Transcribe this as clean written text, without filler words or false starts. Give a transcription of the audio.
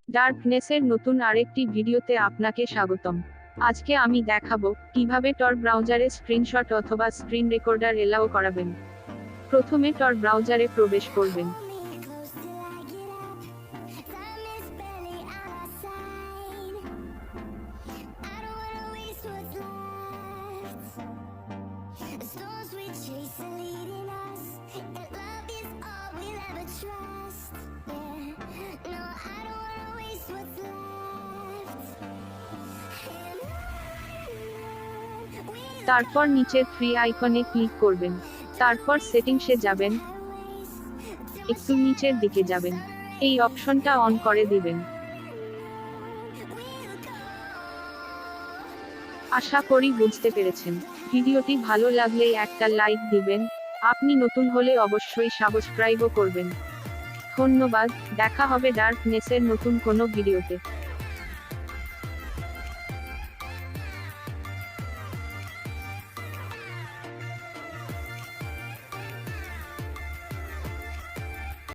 ডার্কনেসের নতুন আরেকটি ভিডিওতে আপনাকে স্বাগতম। আজকে আমি দেখাবো কিভাবে টর ব্রাউজারে স্ক্রিনশট অথবা স্ক্রিন রেকর্ডার এলাও করাবেন। প্রথমে টর ব্রাউজারে প্রবেশ করবেন। তারপর নিচের ফ্রি আইকনে ক্লিক করবেন। তারপর সেটিংসে যাবেন, একটু নিচের দিকে যাবেন, এই অপশনটা অন করে দিবেন। আশা করি বুঝতে পেরেছেন। ভিডিওটি ভালো লাগলে একটা লাইক দিবেন। আপনি নতুন হলে অবশ্যই সাবস্ক্রাইবও করবেন। ধন্যবাদ। দেখা হবে ডার্কনেসের নতুন কোনো ভিডিওতে।